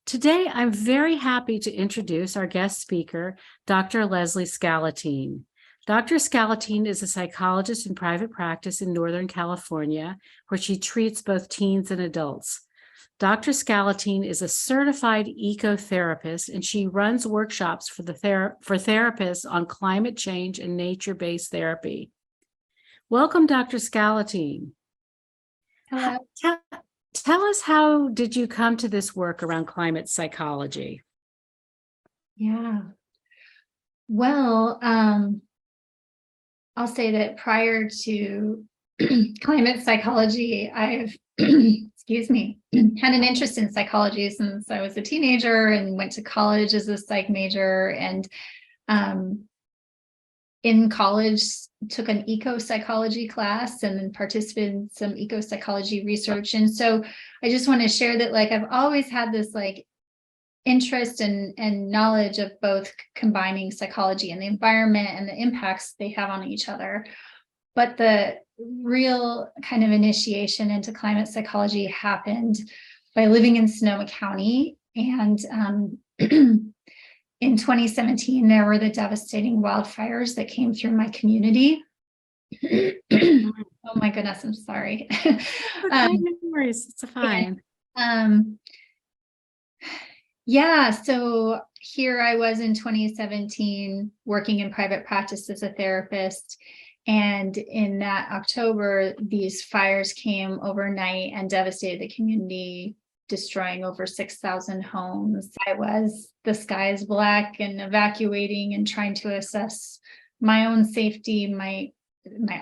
Today, I'm very happy to introduce our guest speaker, Dr. Leslie Scalatine. Dr. Scalatine is a psychologist in private practice in Northern California, where she treats both teens and adults. Dr. Scalatine is a certified ecotherapist, and she runs workshops for therapists on climate change and nature-based therapy. Welcome, Dr. Scalatine. Hello. Tell us, how did you come to this work around climate psychology? Yeah. Well, I'll say that prior to climate psychology, I've, excuse me, had an interest in psychology since I was a teenager and went to college as a psych major. And in college, took an eco-psychology class and then participated in some eco-psychology research. And so I just want to share that, like, I've always had this interest and knowledge of both combining psychology and the environment and the impacts they have on each other. But the real kind of initiation into climate psychology happened by living in Sonoma County. And in 2017, there were the devastating wildfires that came through my community. Oh my goodness, I'm sorry. No worries, it's fine. Yeah, so here I was in 2017 working in private practice as a therapist. And in that October, these fires came overnight and devastated the community, destroying over 6,000 homes. The sky is black, and evacuating and trying to assess my own safety, my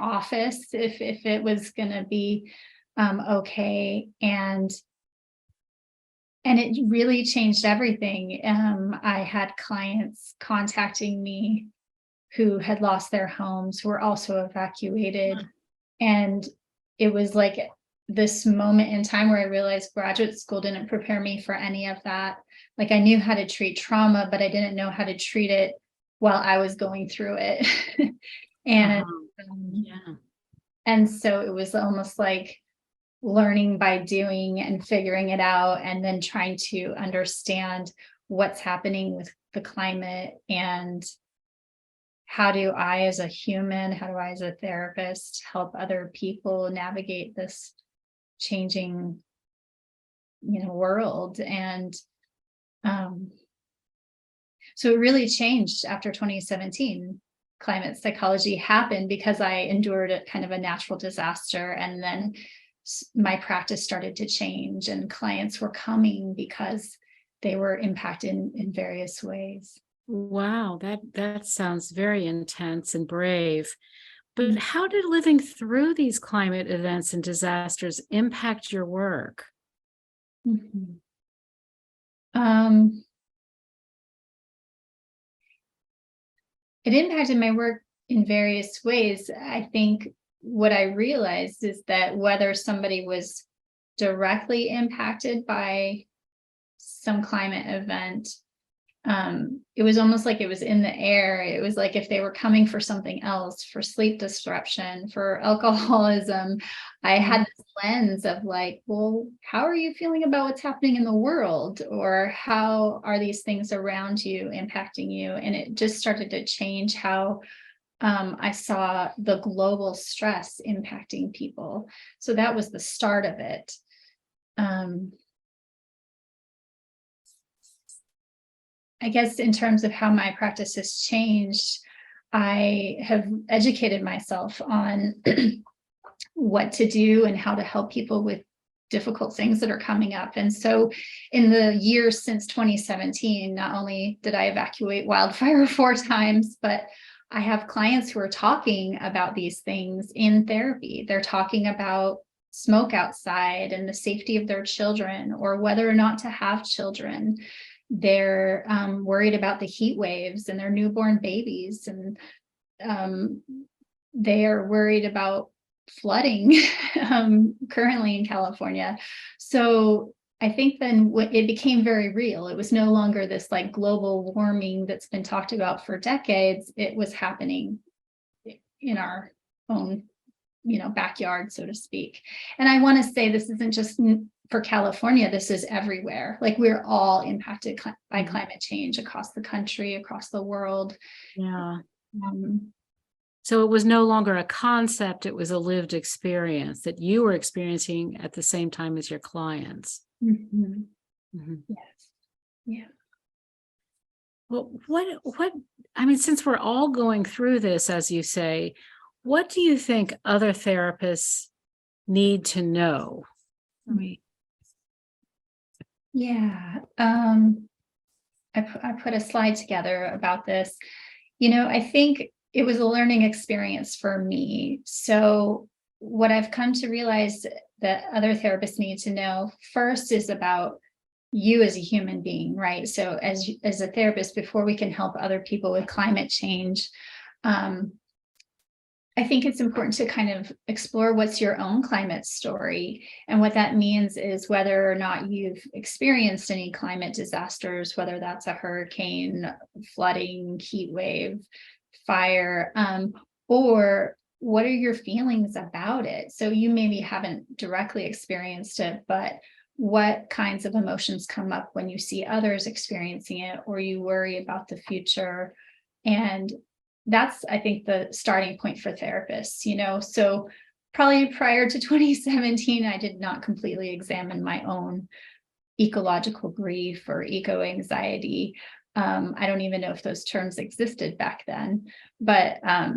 office, if it was going to be okay. And it really changed everything. I had clients contacting me who had lost their homes, who were also evacuated. And it was like this moment in time where I realized graduate school didn't prepare me for any of that. Like, I knew how to treat trauma, but I didn't know how to treat it while I was going through it. And so it was almost like learning by doing and figuring it out, and then trying to understand what's happening with the climate, and how do I as a human, how do I as a therapist help other people navigate this changing, world. And so it really changed after 2017. Climate psychology happened because I endured a kind of a natural disaster, and then my practice started to change, and clients were coming because they were impacted in various ways. Wow, that sounds very intense and brave. But how did living through these climate events and disasters impact your work? Mm-hmm. It impacted my work in various ways. I think what I realized is that whether somebody was directly impacted by some climate event, it was almost like it was in the air. It was like if they were coming for something else, for sleep disruption, for alcoholism, I had this lens of like, well, how are you feeling about what's happening in the world? Or how are these things around you impacting you? And it just started to change how I saw the global stress impacting people. So that was the start of it. I guess in terms of how my practice has changed, I have educated myself on what to do and how to help people with difficult things that are coming up. And so in the years since 2017, not only did I evacuate wildfire 4 times, but I have clients who are talking about these things in therapy. They're talking about smoke outside and the safety of their children, or whether or not to have children. They're worried about the heat waves and their newborn babies, and they are worried about flooding currently in California. So I think then it became very real. It was no longer this like global warming that's been talked about for decades. It was happening in our own, backyard, so to speak. And I want to say this isn't just for California, this is everywhere. Like we're all impacted by Mhm. climate change across the country, across the world. Yeah. Um, So it was no longer a concept, it was a lived experience that you were experiencing at the same time as your clients. mhm, Mhm. yes. Yeah. Well, I mean, since we're all going through this, as you say, what do you think other therapists need to know? I mean, Yeah. I put a slide together about this. I think it was a learning experience for me. So, what I've come to realize that other therapists need to know first is about you as a human being, right? So, as a therapist, before we can help other people with climate change, um, I think it's important to kind of explore what's your own climate story. And what that means is whether or not you've experienced any climate disasters, whether that's a hurricane, flooding, heat wave, fire, or what are your feelings about it? So you maybe haven't directly experienced it, but what kinds of emotions come up when you see others experiencing it, or you worry about the future? And that's, I think, the starting point for therapists. So probably prior to 2017, I did not completely examine my own ecological grief or eco anxiety. I don't even know if those terms existed back then, but I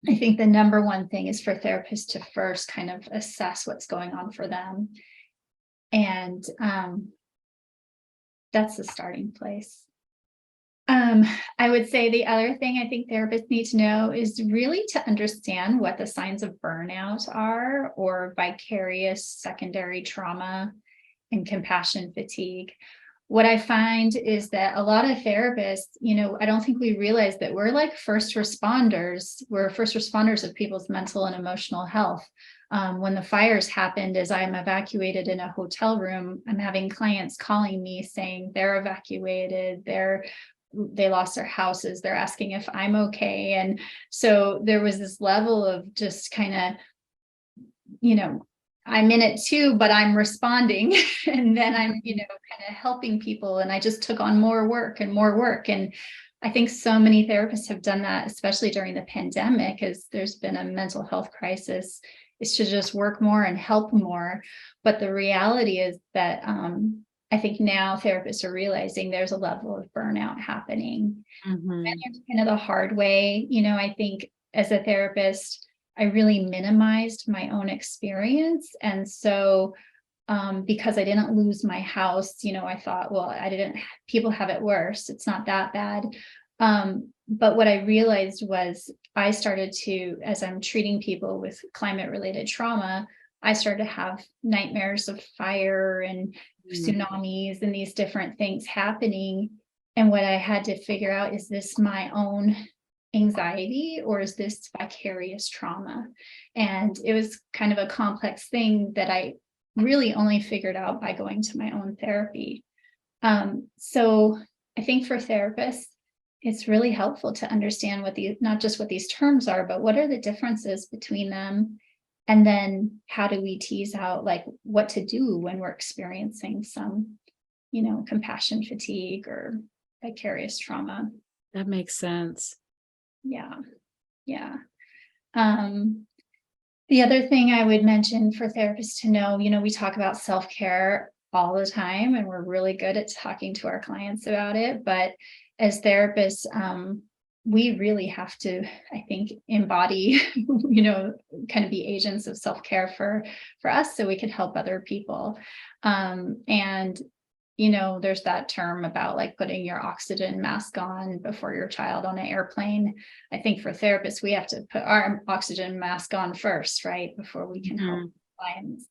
think the number one thing is for therapists to first kind of assess what's going on for them. And that's the starting place. Um, I would say the other thing I think therapists need to know is really to understand what the signs of burnout are, or vicarious secondary trauma and compassion fatigue. What I find is that a lot of therapists, I don't think we realize that we're like first responders. We're first responders of people's mental and emotional health. When the fires happened, as I'm evacuated in a hotel room, I'm having clients calling me saying they're evacuated, they lost their houses, they're asking if I'm okay. And so there was this level of just kind of, I'm in it too, but I'm responding. And then I'm, kind of helping people. And I just took on more work and more work. And I think so many therapists have done that, especially during the pandemic, as there's been a mental health crisis, is to just work more and help more. But the reality is that I think now therapists are realizing there's a level of burnout happening. mhm. And kind of the hard way. I think as a therapist, I really minimized my own experience. And so because I didn't lose my house, I thought, well, people have it worse. It's not that bad. But what I realized was I started to, as I'm treating people with climate related trauma, I started to have nightmares of fire and Mm. tsunamis and these different things happening. And what I had to figure out, is this my own anxiety or is this vicarious trauma? And it was kind of a complex thing that I really only figured out by going to my own therapy. So I think for therapists, it's really helpful to understand not just what these terms are, but what are the differences between them? And then how do we tease out like what to do when we're experiencing some, compassion fatigue or vicarious trauma? That makes sense. Yeah. Yeah. Um, the other thing I would mention for therapists to know, we talk about self-care all the time, and we're really good at talking to our clients about it. But as therapists, we really have to, I think, embody, kind of be agents of self-care for us so we can help other people. And there's that term about like putting your oxygen mask on before your child on an airplane. I think for therapists, we have to put our oxygen mask on first, right? Before we can help Mhm. clients.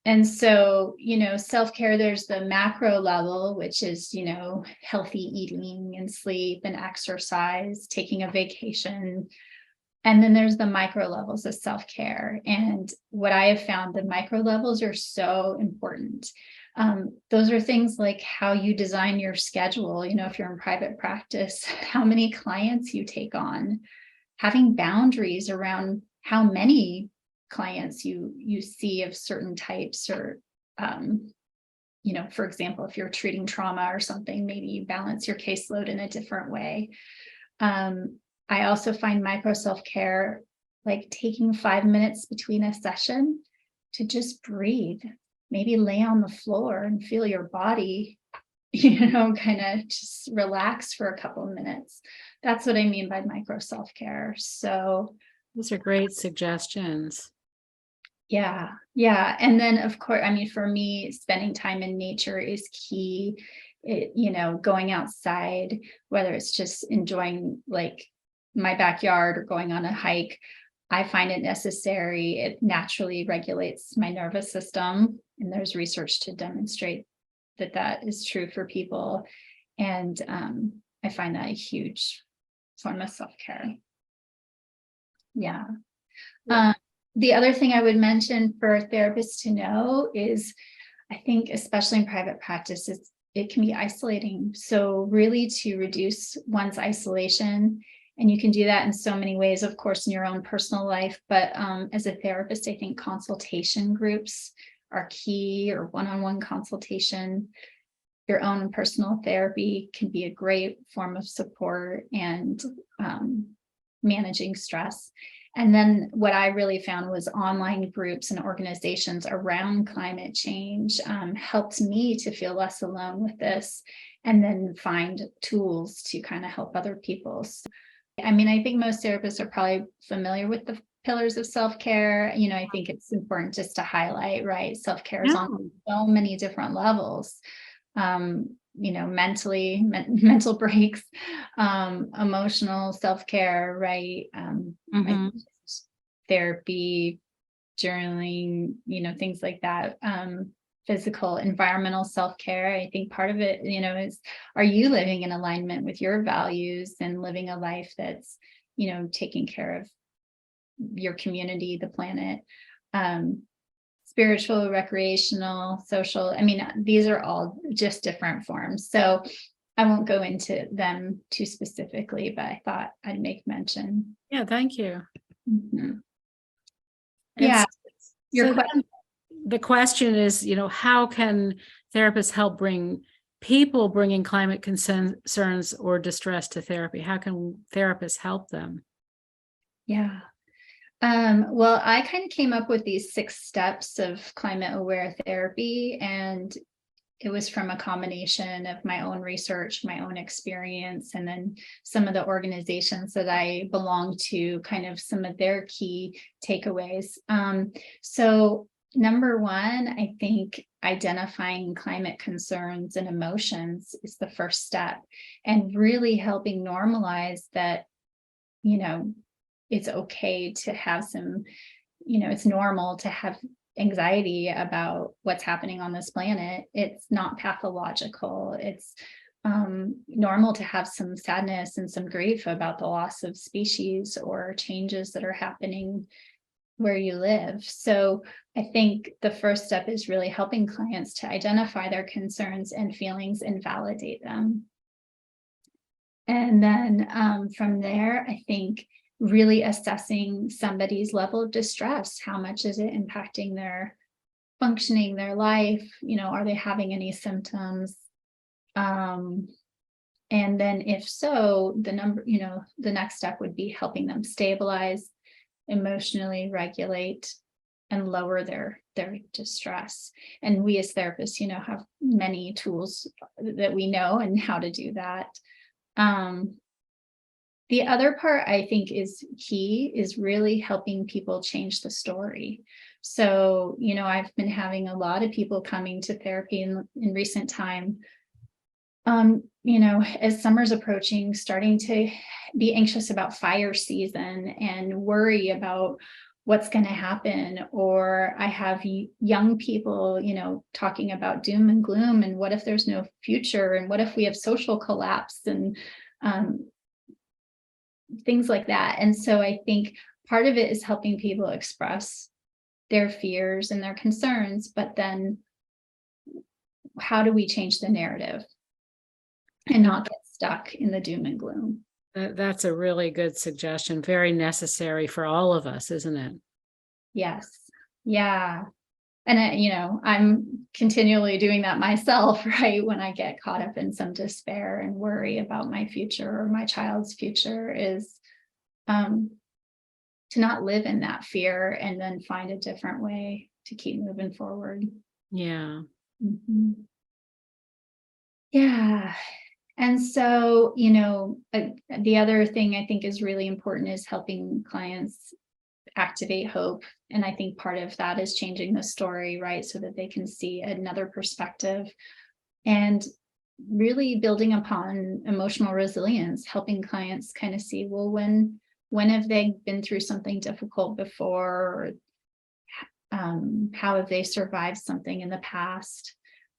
And so, self-care, there's the macro level, which is, healthy eating and sleep and exercise, taking a vacation. And then there's the micro levels of self-care. And what I have found, the micro levels are so important. Those are things like how you design your schedule. If you're in private practice, how many clients you take on, having boundaries around how many clients you see of certain types, or for example, if you're treating trauma or something, maybe you balance your caseload in a different way. I also find micro self-care, like taking 5 minutes between a session to just breathe, maybe lay on the floor and feel your body, kind of just relax for a couple of minutes. That's what I mean by micro self-care. So Those are great suggestions. yeah. And then, of course, I mean, for me, spending time in nature is key. Going outside, whether it's just enjoying like my backyard or going on a hike, I find it necessary. It naturally regulates my nervous system. And there's research to demonstrate that is true for people. And I find that a huge form of self-care. Yeah. The other thing I would mention for therapists to know is, I think, especially in private practice, it can be isolating. So really to reduce one's isolation, and you can do that in so many ways, of course, in your own personal life. But as a therapist, I think consultation groups are key, or one-on-one consultation. Your own personal therapy can be a great form of support and managing stress. And then what I really found was online groups and organizations around climate change helped me to feel less alone with this, and then find tools to kind of help other people. So, I mean, I think most therapists are probably familiar with the pillars of self-care. I think it's important just to highlight, right? Self-care is on so many different levels. Mentally, mental breaks, emotional self-care, right? Therapy, journaling, things like that. Physical, environmental self-care. I think part of it, is, are you living in alignment with your values and living a life that's, taking care of your community, the planet? Spiritual, recreational, social. I mean, these are all just different forms. So I won't go into them too specifically, but I thought I'd make mention. Yeah, thank you. Mm-hmm. Yeah. Your question. The question is, how can therapists help people bringing climate concerns or distress to therapy? How can therapists help them? Yeah. Well, I kind of came up with these 6 steps of climate aware therapy, and it was from a combination of my own research, my own experience, and then some of the organizations that I belong to, kind of some of their key takeaways. So number 1, I think identifying climate concerns and emotions is the first step, and really helping normalize that, it's okay to have some, it's normal to have anxiety about what's happening on this planet. It's not pathological. It's normal to have some sadness and some grief about the loss of species or changes that are happening where you live. So I think the first step is really helping clients to identify their concerns and feelings and validate them. And then from there, I think really assessing somebody's level of distress. How much is it impacting their functioning, their life? Are they having any symptoms? And then if so, the next step would be helping them stabilize, emotionally regulate, and lower their distress. And we as therapists, have many tools that we know and how to do that. The other part I think is key is really helping people change the story. So, I've been having a lot of people coming to therapy in recent time, as summer's approaching, starting to be anxious about fire season and worry about what's going to happen. Or I have young people, talking about doom and gloom, and what if there's no future, and what if we have social collapse, and things like that. And so I think part of it is helping people express their fears and their concerns, but then how do we change the narrative and not get stuck in the doom and gloom? That's a really good suggestion. Very necessary for all of us, isn't it? Yes. Yeah. And I'm continually doing that myself, right? When I get caught up in some despair and worry about my future or my child's future, is um, to not live in that fear and then find a different way to keep moving forward. Yeah. Mhm. Yeah. And so, the other thing I think is really important is helping clients activate hope. And I think part of that is changing the story, right? So that they can see another perspective, and really building upon emotional resilience, helping clients kind of see, well, when have they been through something difficult before? Or how have they survived something in the past?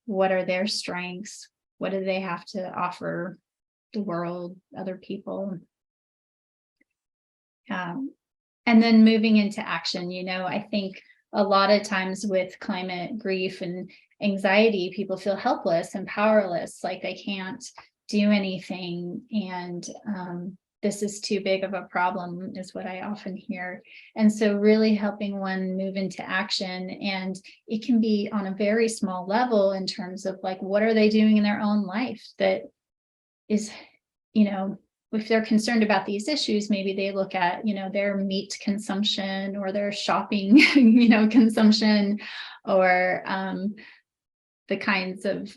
What are their strengths? What do they have to offer the world, other people? Um, and then moving into action, I think a lot of times with climate grief and anxiety, people feel helpless and powerless, like they can't do anything. And this is too big of a problem, is what I often hear. And so really helping one move into action, and it can be on a very small level in terms of like, what are they doing in their own life that is, you know, if they're concerned about these issues, maybe they look at, their meat consumption or their shopping, consumption, or the kinds of,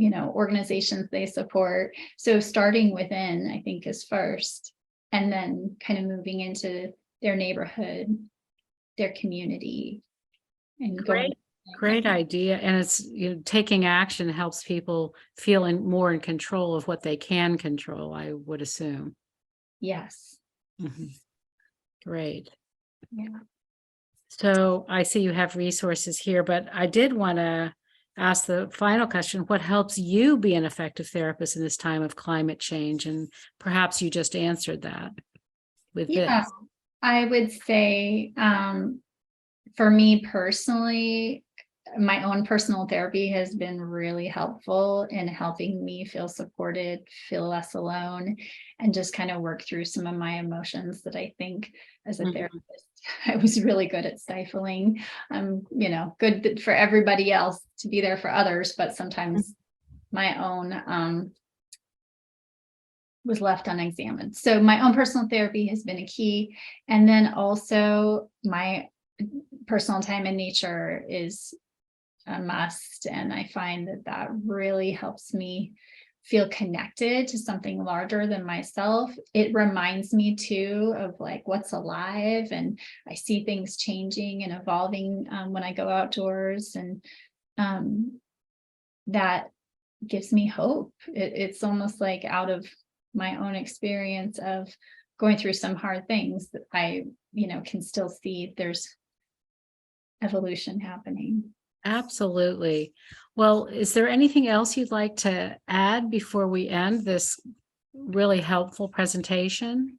organizations they support. So starting within, I think, is first, and then kind of moving into their neighborhood, their community, and going. Great idea. And it's, taking action helps people feel more in control of what they can control, I would assume. Yes. Mhm. Great. Yeah. So I see you have resources here, but I did want to ask the final question. What helps you be an effective therapist in this time of climate change? And perhaps you just answered that with this. Yeah. I would say, for me personally, my own personal therapy has been really helpful in helping me feel supported, feel less alone, and just kind of work through some of my emotions that I think as a Mhm. therapist, I was really good at stifling. Good for everybody else to be there for others, but sometimes my own was left unexamined. So my own personal therapy has been a key. And then also my personal time in nature is a must. And I find that really helps me feel connected to something larger than myself. It reminds me too of like what's alive, and I see things changing and evolving when I go outdoors, and that gives me hope. It's almost like out of my own experience of going through some hard things that I, can still see there's evolution happening. Absolutely. Well, is there anything else you'd like to add before we end this really helpful presentation?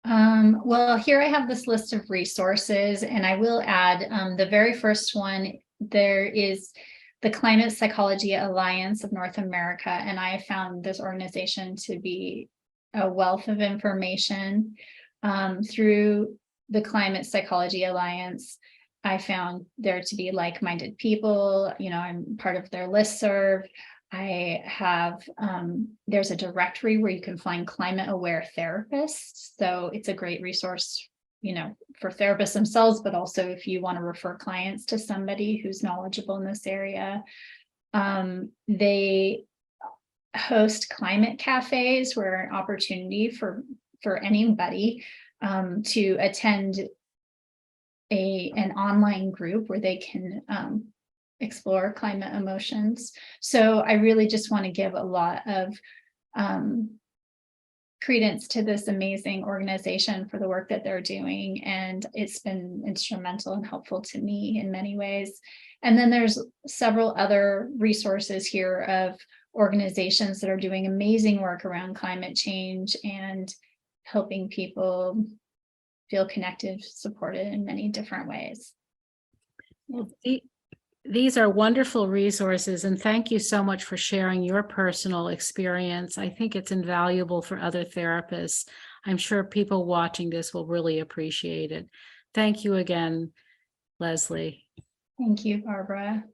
Well, here I have this list of resources, and I will add the very first one. There is the Climate Psychology Alliance of North America, and I found this organization to be a wealth of information. Through the Climate Psychology Alliance, I found there to be like-minded people. I'm part of their listserv. I have, there's a directory where you can find climate aware therapists. So it's a great resource, for therapists themselves, but also if you want to refer clients to somebody who's knowledgeable in this area. They host climate cafes, where an opportunity for anybody to attend an online group where they can explore climate emotions. So I really just want to give a lot of credence to this amazing organization for the work that they're doing. And it's been instrumental and helpful to me in many ways. And then there's several other resources here of organizations that are doing amazing work around climate change and helping people feel connected, supported in many different ways. Well, these are wonderful resources, and thank you so much for sharing your personal experience. I think it's invaluable for other therapists. I'm sure people watching this will really appreciate it. Thank you again, Leslie. Thank you, Barbara.